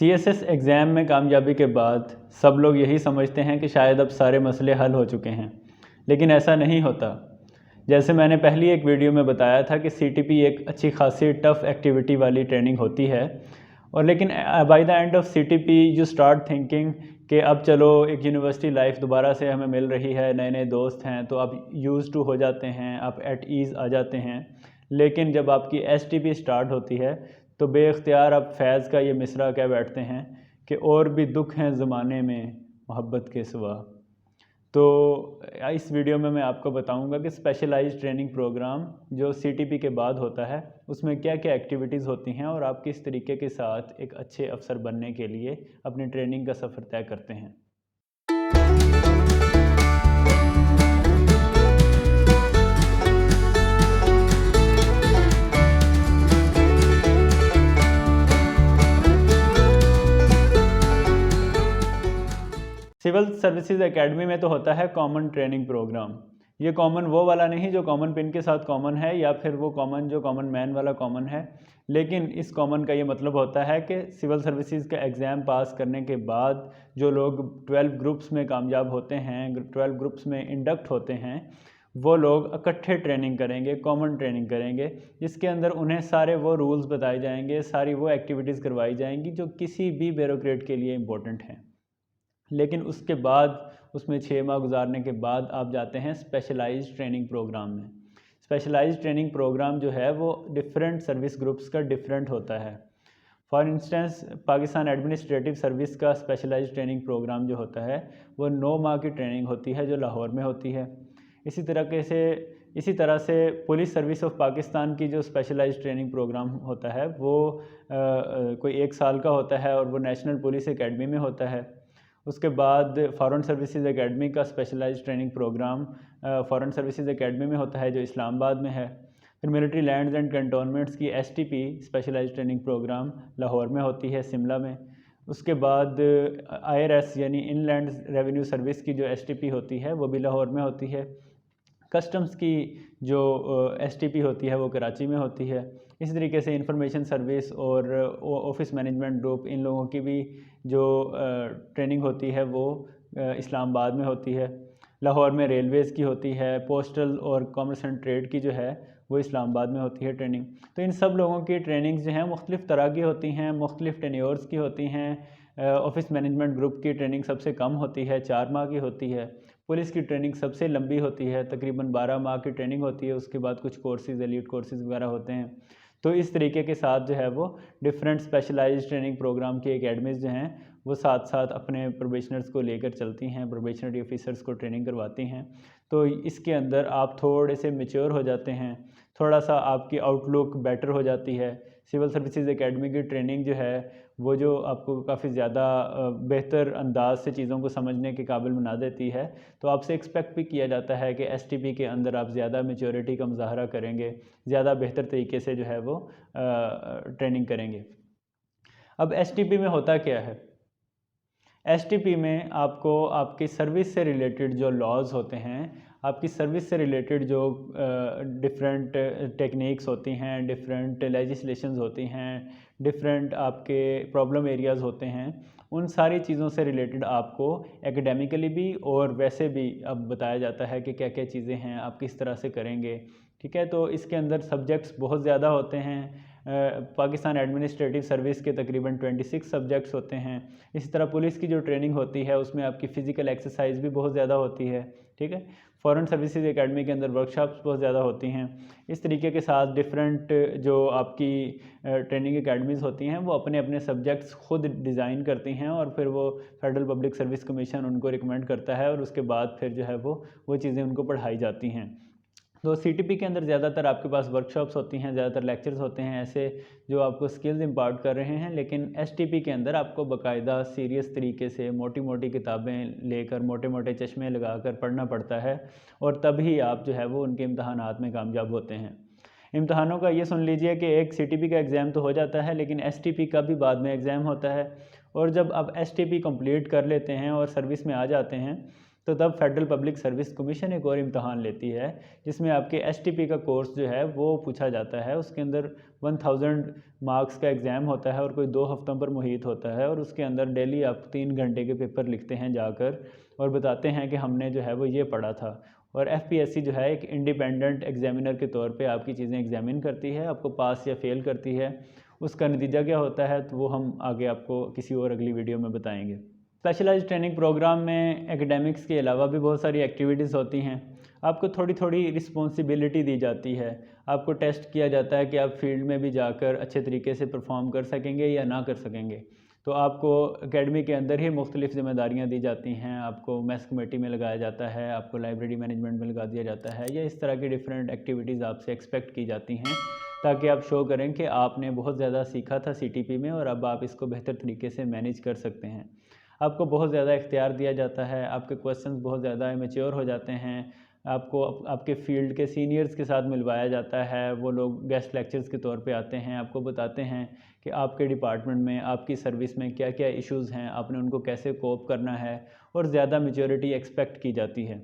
CSS exam में कामयाबी के बाद सब लोग यही समझते हैं कि शायद अब सारे मसले हल हो चुके हैं, लेकिन ऐसा नहीं होता। जैसे मैंने पहली एक वीडियो में बताया था कि सीटीपी एक अच्छी खासी टफ़ एक्टिविटी वाली ट्रेनिंग होती है, और लेकिन by the end of CTP you start thinking कि अब चलो एक यूनिवर्सिटी लाइफ दोबारा से हमें मिल रही है, नए नए दोस्त हैं, तो आप यूज़ टू हो जाते हैं, आप एट ईज़ आ जाते हैं। लेकिन जब आपकी एसटीपी स्टार्ट होती है तो बेख्तियार आप फैज़ का ये मिसरा कह बैठते हैं कि और भी दुख हैं ज़माने में मोहब्बत के सिवा। तो इस वीडियो में मैं आपको बताऊंगा कि स्पेशलाइज्ड ट्रेनिंग प्रोग्राम जो सीटीपी के बाद होता है उसमें क्या क्या एक्टिविटीज़ होती हैं और आप किस तरीके के साथ एक अच्छे अफसर बनने के लिए अपनी ट्रेनिंग का सफ़र तय करते हैं। सिविल सर्विसेज एकेडमी में तो होता है कॉमन ट्रेनिंग प्रोग्राम। ये कॉमन वो वाला नहीं जो कॉमन पिन के साथ कॉमन है, या फिर वो कॉमन जो कॉमन मैन वाला कॉमन है। लेकिन इस कॉमन का ये मतलब होता है कि सिविल सर्विसेज का एग्ज़ाम पास करने के बाद जो लोग 12 ग्रुप्स में कामयाब होते हैं, 12 ग्रुप्स में इंडक्ट होते हैं, वो लोग इकट्ठे ट्रेनिंग करेंगे, कॉमन ट्रेनिंग करेंगे, जिसके अंदर उन्हें सारे वो रूल्स बताए जाएंगे, सारी वो एक्टिविटीज़ करवाई जाएंगी जो किसी भी ब्यूरोक्रेट के लिए इम्पोर्टेंट हैं। लेकिन उसके बाद उसमें 6 माह गुजारने के बाद आप जाते हैं स्पेशलाइज्ड ट्रेनिंग प्रोग्राम में। स्पेशलाइज्ड ट्रेनिंग प्रोग्राम जो है वो डिफरेंट सर्विस ग्रुप्स का डिफरेंट होता है। For instance Pakistan administrative service का स्पेशलाइज्ड ट्रेनिंग प्रोग्राम जो होता है वो 9 माह की ट्रेनिंग होती है जो लाहौर में होती है। इसी तरह से पुलिस सर्विस ऑफ पाकिस्तान की जो स्पेशलाइज्ड ट्रेनिंग प्रोग्राम होता है वो कोई 1 साल का होता है और वो नेशनल पुलिस एकेडमी में होता है। उसके बाद फ़ॉरेन सर्विसेज एकेडमी का specialised training programme foreign services academy में होता है जो इस्लामाबाद में है। फिर मिलिट्री लैंड्स एंड कैंटोनमेंट्स की STP specialised training programme Lahore में होती है, शिमला में। उसके बाद आईआरएस यानी इनलैंड रेवेन्यू सर्विस की जो एसटीपी होती है वो भी लाहौर में होती है। कस्टम्स की जो एसटीपी होती है वो कराची में होती है। इसी तरीके से इंफॉर्मेशन सर्विस और ऑफिस मैनेजमेंट ग्रुप, इन लोगों की भी जो ट्रेनिंग होती है वो इस्लामाबाद में होती है। लाहौर में रेलवेज़ की होती है। पोस्टल और कॉमर्स एंड ट्रेड की जो है वो इस्लामाबाद में होती है ट्रेनिंग। तो इन सब लोगों की ट्रेनिंग्स जो हैं मुख्तलिफ़ तरह की होती हैं, मुख्तलिफ़ टेन्योर्स की होती हैं। ऑफिस मैनेजमेंट ग्रुप की ट्रेनिंग सबसे कम होती है, 4 माह की होती है। पुलिस की ट्रेनिंग सबसे लंबी होती है, तकरीबन 12 माह की ट्रेनिंग होती है। उसके बाद कुछ कोर्सेज़, एलीट कोर्सेज़ वगैरह होते हैं। तो इस तरीके के साथ जो है वो डिफरेंट स्पेशलाइज्ड ट्रेनिंग प्रोग्राम की एकेडमीज़ जो हैं वो साथ साथ अपने प्रोबेशनर्स को लेकर चलती हैं, प्रोबेशनरी ऑफिसर्स को ट्रेनिंग करवाती हैं। तो इसके अंदर आप थोड़े से मैच्योर हो जाते हैं, थोड़ा सा आपकी आउटलुक बेटर हो जाती है। सिविल सर्विसेज एकेडमी की ट्रेनिंग जो है वो जो आपको काफ़ी ज़्यादा बेहतर अंदाज से चीज़ों को समझने के काबिल बना देती है। तो आपसे एक्सपेक्ट भी किया जाता है कि एसटीपी के अंदर आप ज़्यादा मैच्योरिटी का मुज़ाहरा करेंगे, ज़्यादा बेहतर तरीके से जो है वो ट्रेनिंग करेंगे। अब एसटीपी में होता क्या है? एसटीपी में आपको आपकी सर्विस से रिलेटेड जो लॉज होते हैं, आपकी सर्विस से रिलेटेड जो डिफरेंट टेक्निक्स होती हैं, डिफरेंट लेजिस्लेशंस होती हैं, डिफरेंट आपके प्रॉब्लम एरियाज़ होते हैं, उन सारी चीज़ों से रिलेटेड आपको एकेडमिकली भी और वैसे भी अब बताया जाता है कि क्या क्या चीज़ें हैं, आप किस तरह से करेंगे। ठीक है, तो इसके अंदर सब्जेक्ट्स बहुत ज़्यादा होते हैं। पाकिस्तान एडमिनिस्ट्रेटिव सर्विस के तकरीबन 26 सब्जेक्ट्स होते हैं। इसी तरह पुलिस की जो ट्रेनिंग होती है उसमें आपकी फ़िज़िकल एक्सरसाइज भी बहुत ज़्यादा होती है। ठीक है, फ़ॉरेन सर्विसेज एकेडमी के अंदर वर्कशॉप्स बहुत ज़्यादा होती हैं। इस तरीके के साथ डिफरेंट जो आपकी ट्रेनिंग एकेडमीज़ होती हैं वो अपने अपने सब्जेक्ट्स खुद डिज़ाइन करती हैं और फिर वो फेडरल पब्लिक सर्विस कमीशन उनको रिकमेंड करता है और उसके बाद फिर जो है वो चीज़ें उनको पढ़ाई जाती हैं। तो सीटीपी के अंदर ज़्यादातर आपके पास वर्कशॉप्स होती हैं, ज़्यादातर लेक्चर्स होते हैं ऐसे जो आपको स्किल्स इम्पार्ट कर रहे हैं। लेकिन एसटीपी के अंदर आपको बाकायदा सीरियस तरीके से मोटी मोटी किताबें लेकर, मोटे मोटे चश्मे लगाकर पढ़ना पड़ता है और तभी आप जो है वो उनके इम्तहानात में कामयाब होते हैं। इम्तहानों का ये सुन लीजिए कि एक सीटीपी का एग्ज़ाम तो हो जाता है, लेकिन एसटीपी का भी बाद में एग्ज़ाम होता है। और जब आप एसटीपी कंप्लीट कर लेते हैं और सर्विस में आ जाते हैं तो तब फेडरल पब्लिक सर्विस कमीशन एक और इम्तहान लेती है, जिसमें आपके एसटीपी का कोर्स जो है वो पूछा जाता है। उसके अंदर 1000 मार्क्स का एग्ज़ाम होता है और कोई 2 हफ्तों पर मुहित होता है, और उसके अंदर डेली आप 3 घंटे के पेपर लिखते हैं जाकर, और बताते हैं कि हमने जो है वो ये पढ़ा था। और एफपीएससी जो है एक इंडिपेंडेंट एग्जामिनर के तौर पे आपकी चीज़ें एग्जामिन करती है, आपको पास या फेल करती है। उसका नतीजा क्या होता है तो वो हम आगे आपको किसी और अगली वीडियो में बताएंगे। स्पेशलाइज्ड ट्रेनिंग प्रोग्राम में एकेडमिक्स के अलावा भी बहुत सारी एक्टिविटीज़ होती हैं। आपको थोड़ी थोड़ी रिस्पॉन्सिबिलिटी दी जाती है। आपको टेस्ट किया जाता है कि आप फील्ड में भी जाकर अच्छे तरीके से परफॉर्म कर सकेंगे या ना कर सकेंगे। तो आपको एकेडमी के अंदर ही मुख्तलिफ़ ज़िम्मेदारियाँ दी जाती हैं। आपको मैथ्स कमेटी में लगाया जाता है, आपको लाइब्रेरी मैनेजमेंट में लगा दिया जाता है, या इस तरह की डिफरेंट एक्टिविटीज़ आपसे एक्सपेक्ट की जाती हैं, ताकि आप शो करें कि आपने बहुत ज़्यादा सीखा था सीटीपी में और अब आप इसको बेहतर तरीके से मैनेज कर सकते हैं। आपको बहुत ज़्यादा इख्तियार दिया जाता है, आपके क्वेश्चंस बहुत ज़्यादा मैच्योर हो जाते हैं। आपको आपके फ़ील्ड के सीनियर्स के साथ मिलवाया जाता है, वो लोग गेस्ट लेक्चर्स के तौर पे आते हैं, आपको बताते हैं कि आपके डिपार्टमेंट में, आपकी सर्विस में क्या क्या इश्यूज़ हैं, आपने उनको कैसे कोप करना है, और ज़्यादा मैच्योरिटी एक्सपेक्ट की जाती है।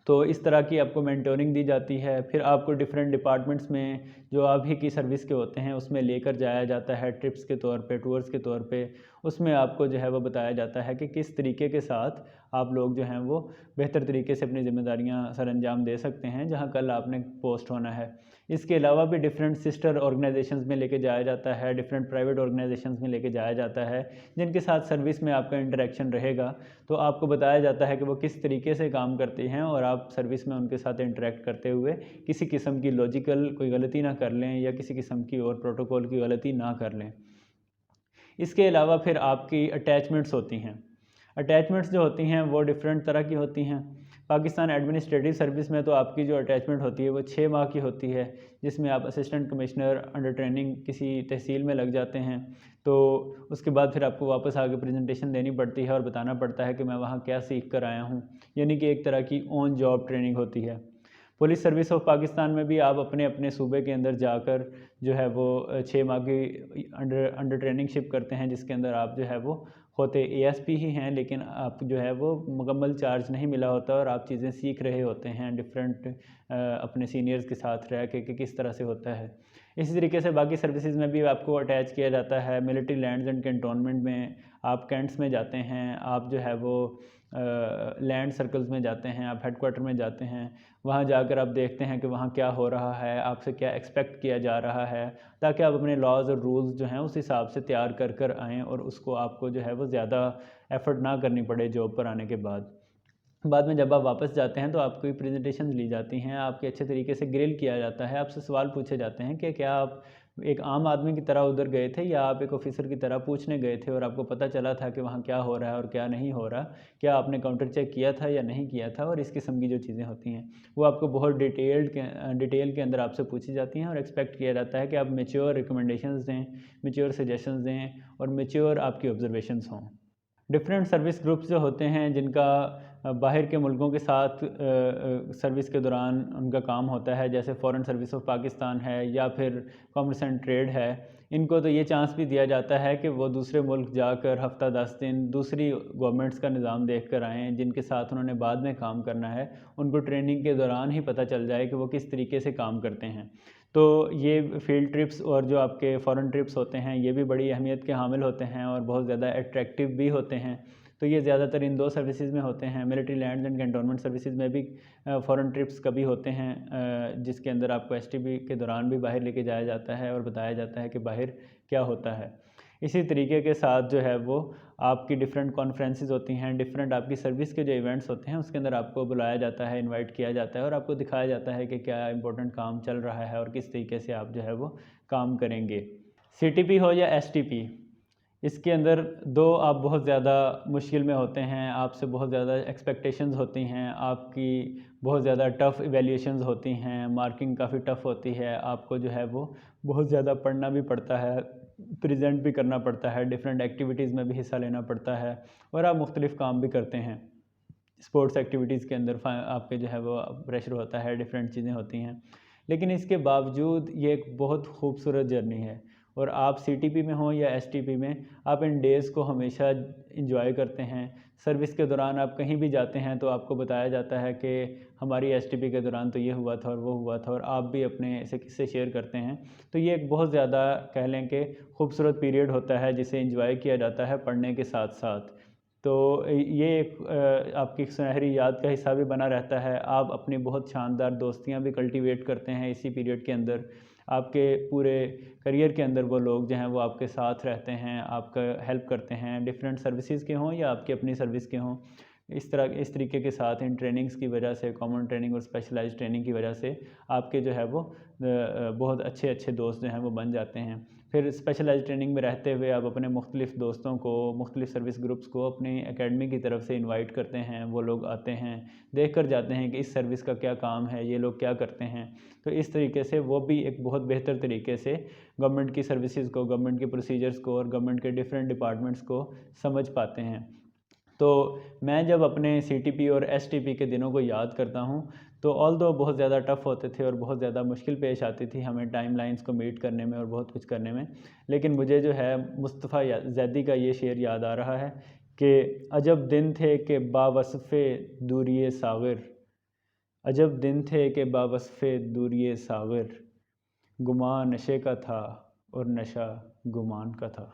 तो इस तरह की आपको मेंटोरिंग दी जाती है। फिर आपको डिफरेंट डिपार्टमेंट्स में जो आप ही की सर्विस के होते हैं उसमें लेकर जाया जाता है ट्रिप्स के तौर पे, टूर्स के तौर पे। उसमें आपको जो है वो बताया जाता है कि किस तरीके के साथ आप लोग जो हैं वो बेहतर तरीके से अपनी ज़िम्मेदारियाँ सरअंजाम दे सकते हैं जहाँ कल आपने पोस्ट होना है। इसके अलावा भी डिफरेंट सिस्टर ऑर्गेनाइजेशंस में लेके जाया जाता है, डिफरेंट प्राइवेट ऑर्गेनाइजेशंस में लेके जाया जाता है, जिनके साथ सर्विस में आपका इंटरेक्शन रहेगा। तो आपको बताया जाता है कि वो किस तरीके से काम करते हैं, और आप सर्विस में उनके साथ इंटरेक्ट करते हुए किसी किस्म की लॉजिकल कोई गलती ना कर लें, या किसी किस्म की और प्रोटोकॉल की गलती ना कर लें। इसके अलावा फिर आपकी अटैचमेंट्स होती हैं। अटैचमेंट्स जो होती हैं वो डिफरेंट तरह की होती हैं। पाकिस्तान एडमिनिस्ट्रेटिव सर्विस में तो आपकी जो अटैचमेंट होती है वो 6 माह की होती है, जिसमें आप असिस्टेंट कमिश्नर अंडर ट्रेनिंग किसी तहसील में लग जाते हैं। तो उसके बाद फिर आपको वापस आके प्रेजेंटेशन देनी पड़ती है और बताना पड़ता है कि मैं वहाँ क्या सीख कर आया हूँ, यानी कि एक तरह की ऑन जॉब ट्रेनिंग होती है। पुलिस सर्विस ऑफ पाकिस्तान में भी आप अपने अपने सूबे के अंदर जाकर जो है वो 6 माह की अंडर अंडर ट्रेनिंगशिप करते हैं, जिसके अंदर आप जो है वो होते एएसपी ही हैं, लेकिन आप जो है वो मुकम्मल चार्ज नहीं मिला होता और आप चीज़ें सीख रहे होते हैं डिफरेंट अपने सीनियर्स के साथ रह के कि किस तरह से होता है। इसी तरीके से बाकी सर्विसेज में भी आपको अटैच किया जाता है। मिलिट्री लैंड्स एंड कैंटोनमेंट में आप कैंट्स में जाते हैं, आप जो है वो लैंड सर्कल्स में जाते हैं, आप हेडक्वार्टर में जाते हैं। वहाँ जाकर आप देखते हैं कि वहाँ क्या हो रहा है, आपसे क्या एक्सपेक्ट किया जा रहा है, ताकि आप अपने लॉज और रूल्स जो हैं उस हिसाब से तैयार कर कर आएँ, और उसको आपको जो है वो ज़्यादा एफ़र्ट ना करनी पड़े जॉब पर आने के बाद। बाद में जब आप वापस जाते हैं तो आपकी प्रेजेंटेशन ली जाती हैं, आपके अच्छे तरीके से ग्रिल किया जाता है, आपसे सवाल पूछे जाते हैं कि क्या आप एक आम आदमी की तरह उधर गए थे या आप एक ऑफिसर की तरह पूछने गए थे और आपको पता चला था कि वहाँ क्या हो रहा है और क्या नहीं हो रहा, क्या आपने काउंटर चेक किया था या नहीं किया था, और इस किस्म की जो चीज़ें होती हैं वो आपको बहुत डिटेल के अंदर आपसे पूछी जाती हैं, और एक्सपेक्ट किया जाता है कि आप मेच्योर रिकमेंडेशंस दें, मेच्योर सजेशंस दें, और मेच्योर आपकी ऑब्जर्वेशंस हों। डिफरेंट सर्विस ग्रुप्स जो होते हैं जिनका बाहर के मुल्कों के साथ सर्विस के दौरान उनका काम होता है, जैसे फ़ॉरेन सर्विस ऑफ पाकिस्तान है या फिर कॉमर्स एंड ट्रेड है, इनको तो ये चांस भी दिया जाता है कि वो दूसरे मुल्क जाकर हफ़्ता 10 दिन दूसरी गवर्नमेंट्स का निज़ाम देख कर आएँ, जिनके साथ उन्होंने बाद में काम करना है। उनको ट्रेनिंग के दौरान ही पता चल जाए कि वो किस तरीके से काम करते हैं। तो ये फील्ड ट्रिप्स और जो आपके फ़ॉरेन ट्रिप्स होते हैं ये भी बड़ी अहमियत के हामिल होते हैं और बहुत ज़्यादा अट्रैक्टिव भी होते हैं। तो ये ज़्यादातर इन 2 सर्विसेज में होते हैं। Military lands and cantonment services में भी फ़ॉरेन ट्रिप्स कभी होते हैं, जिसके अंदर आपको एसटीबी के दौरान भी बाहर लेके जाया जाता है और बताया जाता है कि बाहर क्या होता है। इसी तरीके के साथ जो है वो आपकी डिफरेंट कॉन्फ्रेंसेस होती हैं, डिफरेंट आपकी सर्विस के जो इवेंट्स होते हैं उसके अंदर आपको बुलाया जाता है, इनवाइट किया जाता है और आपको दिखाया जाता है कि क्या इंपॉर्टेंट काम चल रहा है और किस तरीके से आप जो है वो काम करेंगे। सीटीपी हो या एसटीपी, इसके अंदर 2 आप बहुत ज़्यादा मुश्किल में होते हैं, आपसे बहुत ज़्यादा एक्सपेक्टेशंस होती हैं, आपकी बहुत ज़्यादा टफ़ इवैल्यूएशंस होती हैं, मार्किंग काफ़ी टफ़ होती है, आपको जो है वो बहुत ज़्यादा पढ़ना भी पड़ता है, प्रेजेंट भी करना पड़ता है, डिफरेंट एक्टिविटीज़ में भी हिस्सा लेना पड़ता है, और आप मुख्तलिफ़ काम भी करते हैं। स्पोर्ट्स एक्टिविटीज़ के अंदर आपके जो है वो प्रेशर होता है, डिफरेंट चीज़ें होती हैं। लेकिन इसके बावजूद ये एक बहुत खूबसूरत जर्नी है, और आप CTP में हो या STP में, आप इन डेज़ को हमेशा इंजॉय करते हैं। सर्विस के दौरान आप कहीं भी जाते हैं तो आपको बताया जाता है कि हमारी STP के दौरान तो ये हुआ था और वो हुआ था, और आप भी अपने ऐसे किस्से शेयर करते हैं। तो ये एक बहुत ज़्यादा कह लें कि खूबसूरत पीरियड होता है जिसे इंजॉय किया जाता है पढ़ने के साथ साथ। तो ये एक आपकी सुनहरी याद का हिस्सा भी बना रहता है। आप अपनी बहुत शानदार दोस्तियाँ भी कल्टीवेट करते हैं इसी पीरियड के अंदर। आपके पूरे करियर के अंदर वो लोग जो हैं वो आपके साथ रहते हैं, आपका हेल्प करते हैं, डिफरेंट सर्विसेज के हों या आपकी अपनी सर्विस के हों। इस तरीके के साथ इन ट्रेनिंग्स की वजह से, कॉमन ट्रेनिंग और स्पेशलाइज्ड ट्रेनिंग की वजह से आपके जो है वो बहुत अच्छे अच्छे दोस्त जो हैं वो बन जाते हैं। फिर स्पेशलाइज्ड ट्रेनिंग में रहते हुए आप अपने मुख्तलिफ़ दोस्तों को, मुख्तलिफ़ सर्विस ग्रुप्स को अपनी एकेडमी की तरफ से इनवाइट करते हैं। वो लोग आते हैं, देख कर जाते हैं कि इस सर्विस का क्या काम है, ये लोग क्या करते हैं। तो इस तरीके से वो भी एक बहुत बेहतर तरीके से गवर्नमेंट की सर्विसेज को, गवर्नमेंट के प्रोसीजर्स को और गवर्नमेंट के डिफरेंट डिपार्टमेंट्स को समझ पाते हैं। तो मैं जब अपने CTP और STP के दिनों को याद करता हूँ तो ऑल्दो बहुत ज़्यादा टफ़ होते थे और बहुत ज़्यादा मुश्किल पेश आती थी हमें टाइमलाइंस को मीट करने में और बहुत कुछ करने में। लेकिन मुझे जो है मुस्तफ़ा ज़ैदी का ये शेर याद आ रहा है कि अजब दिन थे कि बावस्फ़े दूरिये साग़िर, अजब दिन थे कि बावस्फ़े दूरिये साग़िर, गुमान नशे का था और नशा गुमान का था।